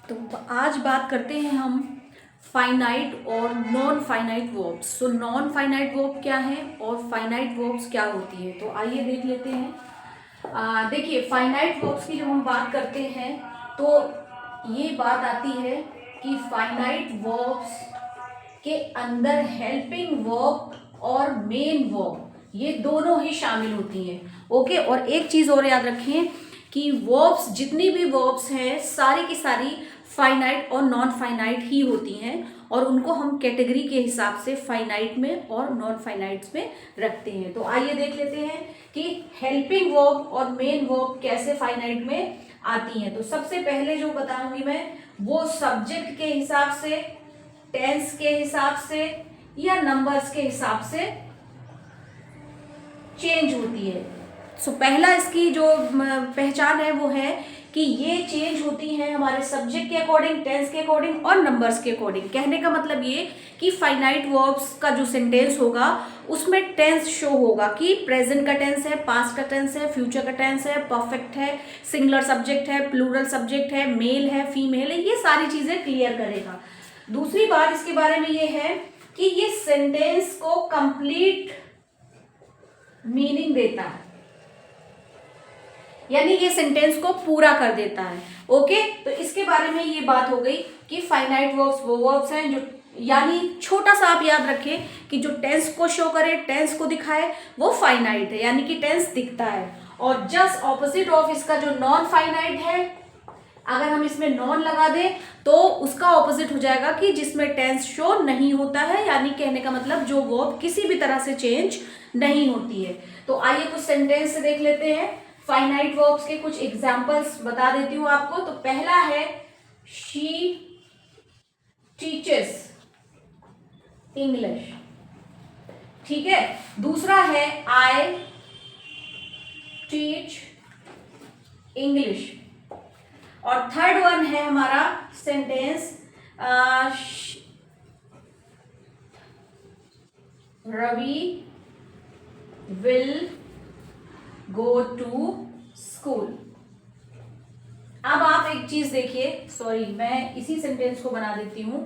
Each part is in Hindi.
तो आज बात करते हैं हम फाइनाइट और non finite verbs. So non finite verb क्या है और फाइनाइट वर्ब्स क्या होती है, तो आइए देख लेते हैं। देखिए, फाइनाइट वर्ब्स की जब हम बात करते हैं तो ये बात आती है कि फाइनाइट वर्ब्स के अंदर हेल्पिंग वर्ब और मेन वर्ब ये दोनों ही शामिल होती हैं। ओके, और एक चीज और याद रखें कि वर्ब्स, जितनी भी वर्ब्स हैं सारी की सारी फाइनाइट और नॉन फाइनाइट ही होती हैं, और उनको हम कैटेगरी के हिसाब से फाइनाइट में और नॉन फाइनाइट्स में रखते हैं। तो आइए देख लेते हैं कि हेल्पिंग वर्ब और मेन वर्ब कैसे फाइनाइट में आती हैं। तो सबसे पहले जो बताऊंगी मैं वो सब्जेक्ट के हिसाब से, टेंस के हिसाब से या नंबर्स के हिसाब से चेंज होती है। सो पहला इसकी जो पहचान है वो है कि ये चेंज होती है हमारे सब्जेक्ट के अकॉर्डिंग, टेंस के अकॉर्डिंग और नंबर्स के अकॉर्डिंग। कहने का मतलब ये कि फाइनाइट वर्ब्स का जो सेंटेंस होगा उसमें टेंस शो होगा कि प्रेजेंट का टेंस है, पास्ट का टेंस है, फ्यूचर का टेंस है, परफेक्ट है, सिंगुलर सब्जेक्ट है, प्लूरल सब्जेक्ट है, मेल है, फीमेल है, ये सारी चीजें क्लियर करेगा। दूसरी बात इसके बारे में ये है कि ये सेंटेंस को कंप्लीट मीनिंग देता है, यानी ये सेंटेंस को पूरा कर देता है। ओके, तो इसके बारे में ये बात हो गई कि फाइनाइट वर्ब्स वो वर्ब्स हैं जो, यानी छोटा सा आप याद रखें कि जो टेंस को शो करे, टेंस को दिखाए, वो फाइनाइट है, यानी कि टेंस दिखता है। और जस्ट ऑपोजिट ऑफ इसका जो नॉन फाइनाइट है, अगर हम इसमें नॉन लगा दें तो उसका ऑपोजिट हो जाएगा कि जिसमें टेंस शो नहीं होता है, यानी कहने का मतलब जो वर्ब किसी भी तरह से चेंज नहीं होती है। तो आइए कुछ सेंटेंस से देख लेते हैं। फाइनाइट वर्ब्स के कुछ एग्जांपल्स बता देती हूं आपको। तो पहला है शी टीचेस इंग्लिश, ठीक है। दूसरा है आई टीच इंग्लिश। और थर्ड वन है हमारा sentence Ravi will go to school. अब आप एक चीज देखिए, सॉरी मैं इसी सेंटेंस को बना देती हूं।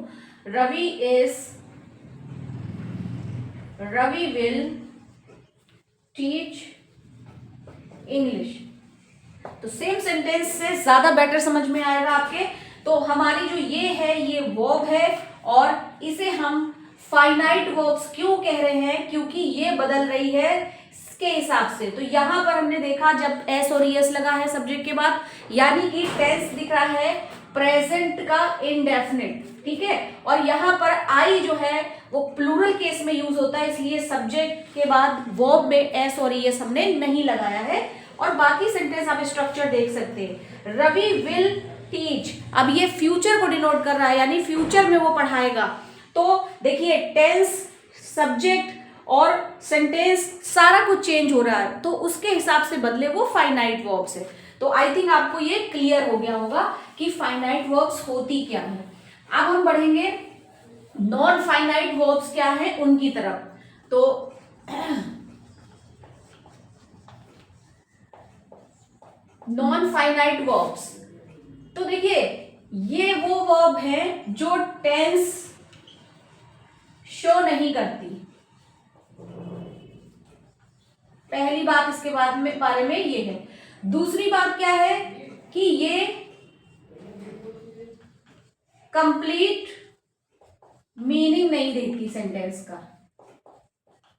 Ravi will teach English. तो सेम सेंटेंस से ज्यादा बेटर समझ में आएगा आपके। तो हमारी जो ये है ये वर्ब है, और इसे हम फाइनाइट वर्ब्स क्यों कह रहे हैं, क्योंकि ये बदल रही है इसके हिसाब से। तो यहां पर हमने देखा जब एस और ईएस लगा है सब्जेक्ट के बाद, यानी कि टेंस दिख रहा है प्रेजेंट का इंडेफिनिट, ठीक है। और यहां पर आई जो है वो प्लूरल केस में यूज होता है, इसलिए सब्जेक्ट के बाद वर्ब में एस और ईएस हमने नहीं लगाया है। और बाकी सेंटेंस आप स्ट्रक्चर देख सकते हैं। रवि विल टीच, अब ये फ्यूचर को डिनोट कर रहा है, यानी फ्यूचर में वो पढ़ाएगा। तो देखिए टेंस, सब्जेक्ट और सेंटेंस सारा कुछ चेंज हो रहा है, तो उसके हिसाब से बदले वो फाइनाइट वर्ब्स है। तो आई थिंक आपको ये क्लियर हो गया होगा कि फाइनाइट वर्ब्स होती क्या है। अब हम बढ़ेंगे नॉन फाइनाइट वर्ब्स क्या है उनकी तरफ। तो नॉन फाइनाइट वर्ब्स, तो देखिए ये वो वर्ब है जो टेंस शो नहीं करती। पहली बात इसके बारे में ये है। दूसरी बात क्या है कि ये कंप्लीट मीनिंग नहीं देती सेंटेंस का,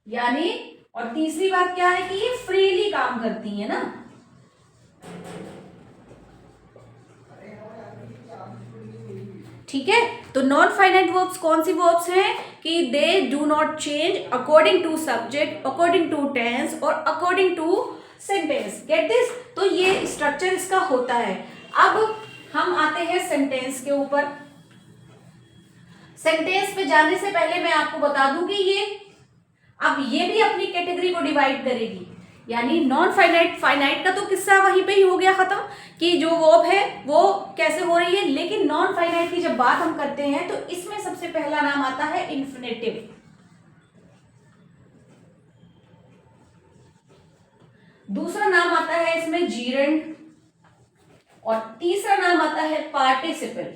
यानी, और तीसरी बात क्या है कि ये फ्रीली काम करती है ना। ठीक है, तो नॉन फाइनाइट वर्ब्स कौन सी वर्ब्स हैं कि they do not change according to subject, according to tense और according to sentence. Get this? तो ये स्ट्रक्चर इसका होता है। अब हम आते हैं सेंटेंस के ऊपर। सेंटेंस पे जाने से पहले मैं आपको बता दूं कि ये भी अपनी कैटेगरी को डिवाइड करेगी, यानी नॉन फाइनाइट, फाइनाइट का तो किस्सा वहीं पे ही हो गया खत्म कि जो वर्ब है वो कैसे हो रही है। लेकिन नॉन फाइनाइट की जब बात हम करते हैं तो इसमें सबसे पहला नाम आता है इन्फिनेटिव, दूसरा नाम आता है इसमें जीरेंड, और तीसरा नाम आता है पार्टिसिपल।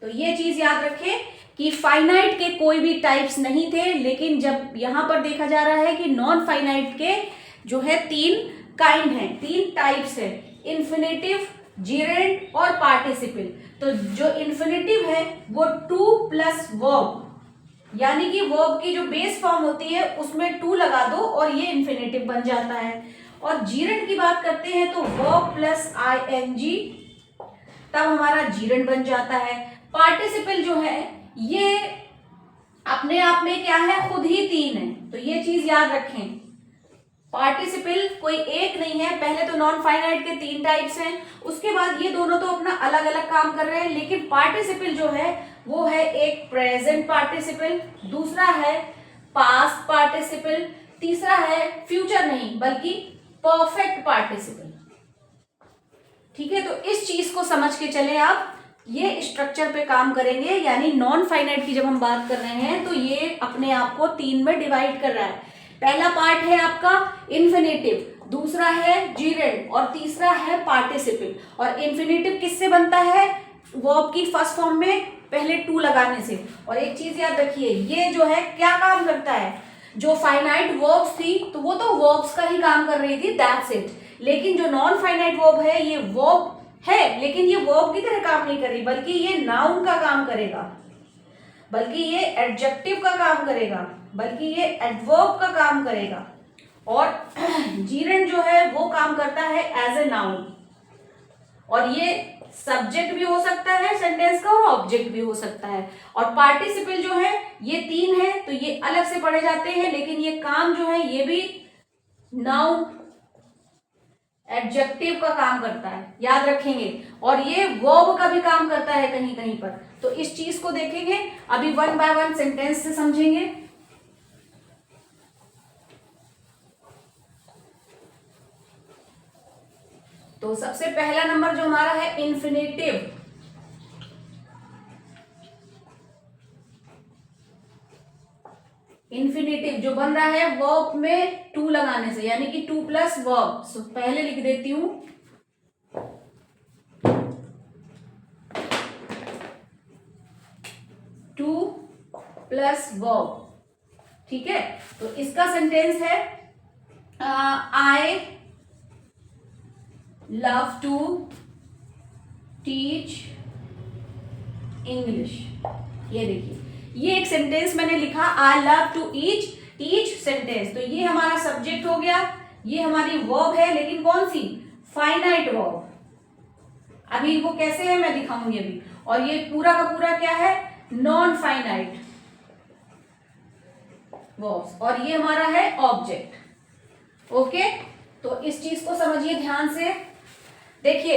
तो ये चीज याद रखें कि फाइनाइट के कोई भी टाइप्स नहीं थे, लेकिन जब यहां पर देखा जा रहा है कि नॉन फाइनाइट के जो है 3 काइंड हैं, 3 टाइप्स है, इन्फिनेटिव, जीरेंड और पार्टिसिपल। तो जो इन्फिनेटिव है वो 2 प्लस वर्ब, यानी कि वर्ब की जो बेस फॉर्म होती है उसमें 2 लगा दो और ये इन्फिनेटिव बन जाता है। और जीरेंड की बात करते हैं तो वर्ब प्लस आईएनजी, तब हमारा जीरेंड बन जाता है। पार्टिसिपल जो है ये अपने आप में क्या है, खुद ही 3 है, तो ये चीज याद रखें। पार्टिसिपल कोई एक नहीं है, पहले तो नॉन फाइनाइट के 3 टाइप्स हैं, उसके बाद ये दोनों तो अपना अलग अलग काम कर रहे हैं, लेकिन पार्टिसिपल जो है वो है एक प्रेजेंट पार्टिसिपल, दूसरा है पास्ट पार्टिसिपल, तीसरा है फ्यूचर नहीं बल्कि परफेक्ट पार्टिसिपल। ठीक है, तो इस चीज को समझ के चले आप, ये स्ट्रक्चर पे काम करेंगे। यानी नॉन फाइनाइट की जब हम बात कर रहे हैं तो ये अपने आप को 3 में डिवाइड कर रहा है। पहला पार्ट है आपका इन्फिनेटिव, दूसरा है जीरेंड और तीसरा है पार्टिसिपल। और इन्फिनेटिव किससे बनता है, वर्ब की फर्स्ट फॉर्म में पहले 2 लगाने से। और एक चीज याद रखिए, ये जो है क्या काम करता है, जो फाइनाइट वर्ब्स थी तो वो तो वर्ब्स का ही काम कर रही थी, दैट्स इट। लेकिन जो नॉन फाइनाइट वर्ब है ये वर्ब है, लेकिन ये वर्ब की तरह काम नहीं कर रही, बल्कि ये नाउन का काम करेगा, बल्कि ये एडजेक्टिव का काम करेगा, बल्कि ये एडवर्ब का काम करेगा। और जीरेंड जो है वो काम करता है एज ए नाउन, और ये सब्जेक्ट भी हो सकता है सेंटेंस का और ऑब्जेक्ट भी हो सकता है। और पार्टिसिपल जो है ये 3 है, तो ये अलग से पढ़े जाते हैं, लेकिन ये काम जो है ये भी नाउन एडजेक्टिव का काम करता है, याद रखेंगे। और ये वर्ब का भी काम करता है कहीं कहीं पर, तो इस चीज को देखेंगे। अभी 1 बाय 1 सेंटेंस से समझेंगे। तो सबसे पहला नंबर जो हमारा है इन्फिनेटिव। इन्फिनेटिव जो बन रहा है वर्ब में 2 लगाने से, यानी कि 2 प्लस वर्ब। सो पहले लिख देती हूं 2 प्लस वर्ब। ठीक है, तो इसका सेंटेंस है I love to teach English. ये देखिए, ये एक सेंटेंस मैंने लिखा, I love to teach sentence. तो ये हमारा सब्जेक्ट हो गया, ये हमारी वर्ब है, लेकिन कौन सी, फाइनाइट वर्ब। अभी वो कैसे है मैं दिखाऊंगी अभी। और ये पूरा का पूरा क्या है, नॉन फाइनाइट वर्ब्स, और ये हमारा है ऑब्जेक्ट। ओके, तो इस चीज को समझिए ध्यान से। देखिए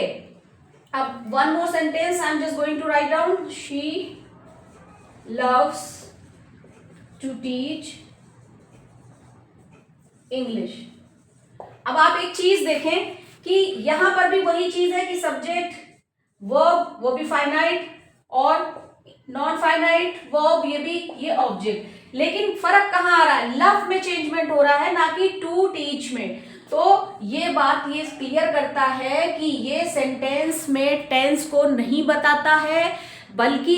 अब 1 more sentence I am just going to write down, she loves to teach English। अब आप एक चीज देखें कि यहां पर भी वही चीज है कि सब्जेक्ट वर्ब वो भी फाइनाइट और नॉन फाइनाइट वर्ब ये ऑब्जेक्ट, लेकिन फर्क कहां आ रहा है, लव में चेंजमेंट हो रहा है, ना कि टू टीच में। तो ये बात ये क्लियर करता है कि ये सेंटेंस में टेंस को नहीं बताता है, बल्कि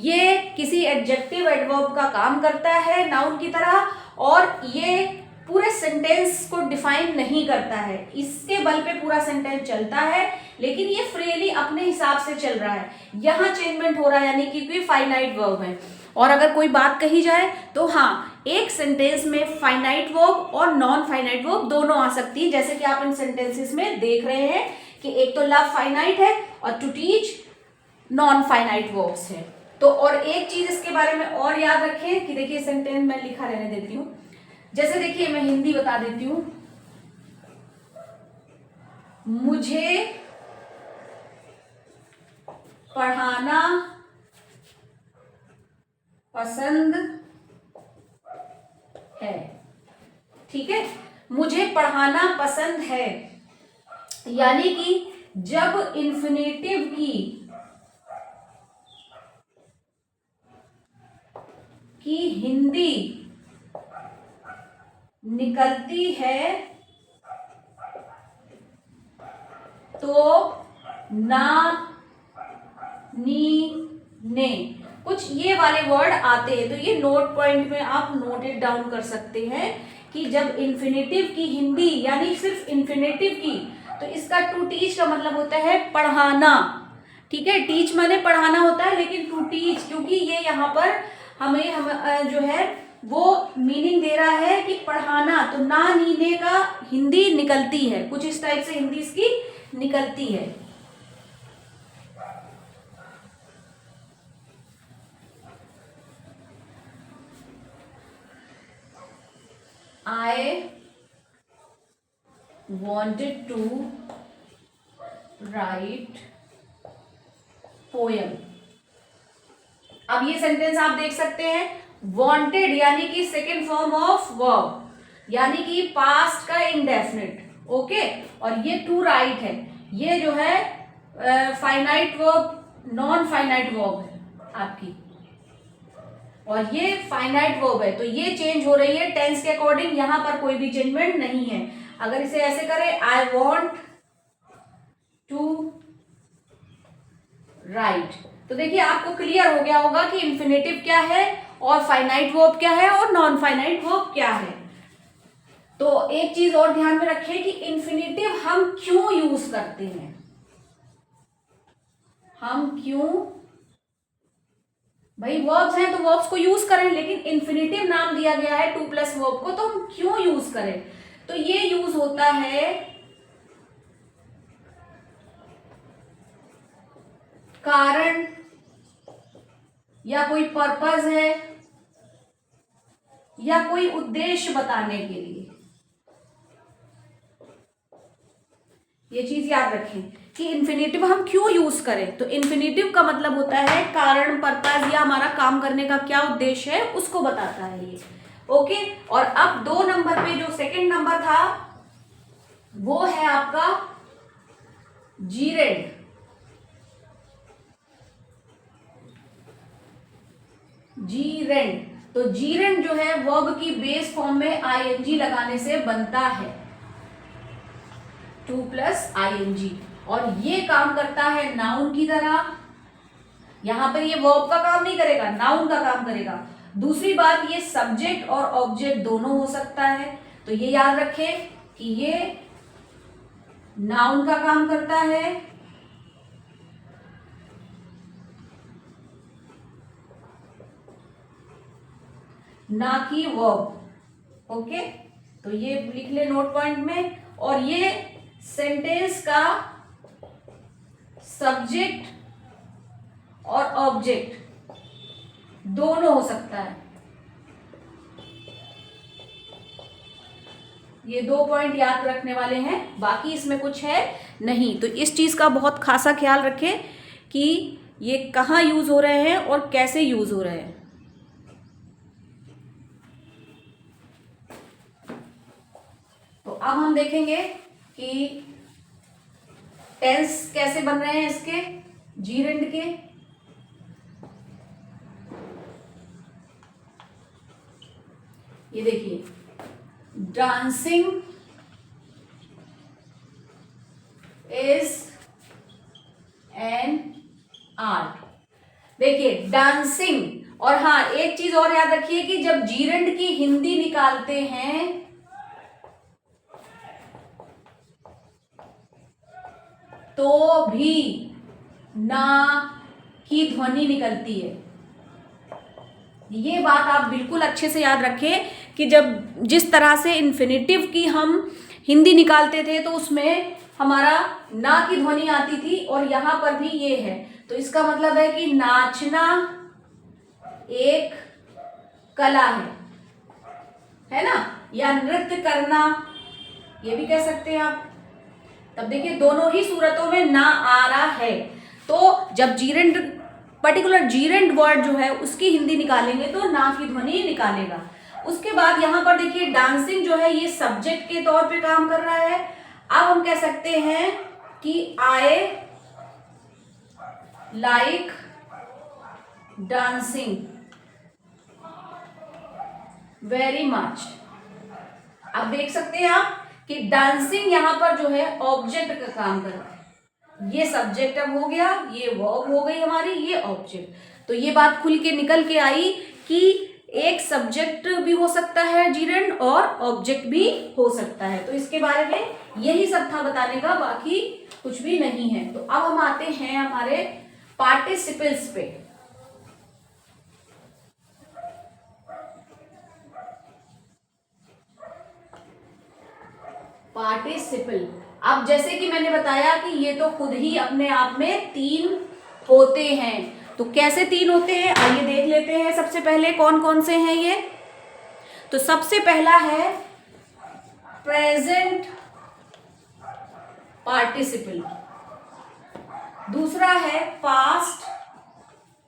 ये किसी एडजेक्टिव एडवर्ब का काम करता है नाउन की तरह, और ये पूरे सेंटेंस को डिफाइन नहीं करता है। इसके बल पे पूरा सेंटेंस चलता है, लेकिन ये फ्रीली अपने हिसाब से चल रहा है। यहाँ चेंजमेंट हो रहा है, यानी कि कोई फाइनाइट वर्ब है। और अगर कोई बात कही जाए तो हाँ, एक सेंटेंस में फाइनाइट वर्ब और नॉन फाइनाइट वर्ब दोनों आ सकती है, जैसे कि आप इन सेंटेंसेस में देख रहे हैं कि एक तो लव फाइनाइट है और to teach non finite verbs है। तो और एक चीज इसके बारे में और याद रखें कि देखिए सेंटेंस मैं लिखा रहने देती हूँ, जैसे देखिए मैं हिंदी बता देती हूँ, मुझे पढ़ाना पसंद है। ठीक है, मुझे पढ़ाना पसंद है, यानी कि जब इन्फिनेटिव की हिंदी निकलती है तो ना, नी, ने, कुछ ये वाले वर्ड आते हैं। तो ये नोट पॉइंट में आप नोट इट डाउन कर सकते हैं कि जब इन्फिनेटिव की हिंदी यानी सिर्फ इन्फिनेटिव की, तो इसका टू टीच का मतलब होता है पढ़ाना। ठीक है, टीच माने पढ़ाना होता है, लेकिन टू टीच क्योंकि ये यहाँ पर हमें हम जो है वो मीनिंग दे रहा है कि पढ़ाना, तो ना नीने का हिंदी निकलती है, कुछ इस टाइप से हिंदी इसकी निकलती है। I wanted to write poem। अब ये सेंटेंस आप देख सकते हैं, wanted यानी कि सेकेंड फॉर्म ऑफ वर्ब, यानी कि पास्ट का इंडेफिनिट। ओके, और ये टू राइट है, ये जो है finite verb, non finite verb है आपकी, और ये फाइनाइट वर्ब है। तो ये चेंज हो रही है टेंस के अकॉर्डिंग, यहां पर कोई भी चेंजमेंट नहीं है। अगर इसे ऐसे करें, आई वॉन्ट टू राइट, तो देखिए आपको क्लियर हो गया होगा कि इन्फिनेटिव क्या है और फाइनाइट वर्ब क्या है और नॉन फाइनाइट वर्ब क्या है। तो एक चीज और ध्यान में रखें कि इन्फिनेटिव हम क्यों यूज करते हैं, हम क्यों, भाई वर्ब्स हैं तो वर्ब्स को यूज करें, लेकिन इन्फिनेटिव नाम दिया गया है टू प्लस वर्ब को, तो हम क्यों यूज करें। तो ये यूज होता है कारण या कोई पर्पस है या कोई उद्देश्य बताने के लिए। ये चीज याद रखें कि इन्फिनेटिव हम क्यों यूज करें। तो इन्फिनेटिव का मतलब होता है कारण, पर्पस या हमारा काम करने का क्या उद्देश्य है उसको बताता है ये। ओके, और अब 2 नंबर पे जो सेकंड नंबर था वो है आपका जीरेंड। जीरेंड, तो जीरेंड जो है वर्ब की बेस फॉर्म में आईएनजी लगाने से बनता है, 2 प्लस आईएनजी, और ये काम करता है नाउन की तरह। यहां पर ये वर्ब का काम नहीं करेगा, नाउन का काम करेगा। दूसरी बात, ये सब्जेक्ट और ऑब्जेक्ट दोनों हो सकता है, तो ये याद रखें कि ये नाउन का काम करता है, ना कि वर्ब। ओके, तो ये लिख ले नोट पॉइंट में। और ये सेंटेंस का सब्जेक्ट और ऑब्जेक्ट दोनों हो सकता है। ये 2 पॉइंट याद रखने वाले हैं, बाकी इसमें कुछ है नहीं। तो इस चीज का बहुत खासा ख्याल रखें कि ये कहाँ यूज हो रहे हैं और कैसे यूज हो रहे हैं। तो अब हम देखेंगे कि टेंस कैसे बन रहे हैं इसके, जीरेंड के। ये देखिए, डांसिंग इज एन आर्ट। देखिए डांसिंग, और हाँ एक चीज और याद रखिए कि जब जीरेंड की हिंदी निकालते हैं तो भी ना की ध्वनि निकलती है। ये बात आप बिल्कुल अच्छे से याद रखें कि जब जिस तरह से इन्फिनेटिव की हम हिंदी निकालते थे तो उसमें हमारा ना की ध्वनि आती थी, और यहां पर भी ये है। तो इसका मतलब है कि नाचना एक कला है ना, या नृत्य करना, ये भी कह सकते हैं आप। तब देखिए दोनों ही सूरतों में ना आ रहा है। तो जब जीरेंड, पर्टिकुलर जीरेंड वर्ड जो है उसकी हिंदी निकालेंगे तो ना की ध्वनि निकालेगा। उसके बाद यहां पर देखिए डांसिंग जो है ये सब्जेक्ट के तौर पे काम कर रहा है। अब हम कह सकते हैं कि I like dancing very much. अब देख सकते हैं आप कि डांसिंग यहां पर जो है ऑब्जेक्ट का काम कर रहा है। ये सब्जेक्ट अब हो गया, ये वर्ब हो गई हमारी, ये ऑब्जेक्ट। तो ये बात खुल के निकल के आई कि एक सब्जेक्ट भी हो सकता है जीरन और ऑब्जेक्ट भी हो सकता है। तो इसके बारे में यही सब था बताने का, बाकी कुछ भी नहीं है। तो अब हम आते हैं हमारे पार्टिसिपल्स पे। पार्टिसिपल, अब जैसे कि मैंने बताया कि ये तो खुद ही अपने आप में 3 होते हैं। तो कैसे 3 होते हैं आइए देख लेते हैं। सबसे पहले कौन कौन से हैं ये। तो सबसे पहला है प्रेजेंट पार्टिसिपल, दूसरा है पास्ट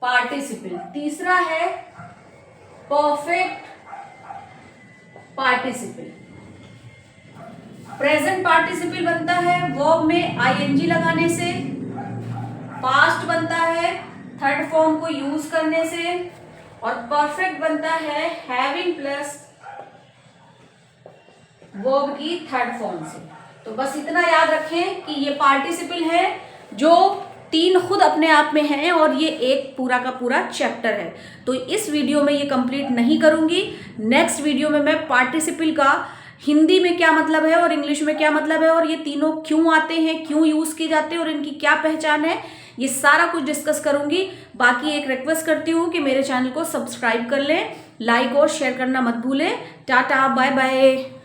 पार्टिसिपल, तीसरा है परफेक्ट पार्टिसिपल। प्रेजेंट पार्टिसिपल बनता है वर्ब में आईएनजी लगाने से, पास्ट बनता है थर्ड फॉर्म को यूज करने से, और परफेक्ट बनता है हैविंग प्लस वर्ब की थर्ड फॉर्म से। तो बस इतना याद रखें कि ये पार्टिसिपल है जो 3 खुद अपने आप में हैं और ये एक पूरा का पूरा चैप्टर है। तो इस वीडियो में ये कंप्लीट नहीं करूंगी। नेक्स्ट वीडियो में मैं पार्टिसिपल का हिंदी में क्या मतलब है और इंग्लिश में क्या मतलब है और ये तीनों क्यों आते हैं, क्यों यूज किए जाते हैं और इनकी क्या पहचान है, ये सारा कुछ डिस्कस करूंगी। बाकी एक रिक्वेस्ट करती हूँ कि मेरे चैनल को सब्सक्राइब कर लें, लाइक और शेयर करना मत भूलें। Tata, bye bye.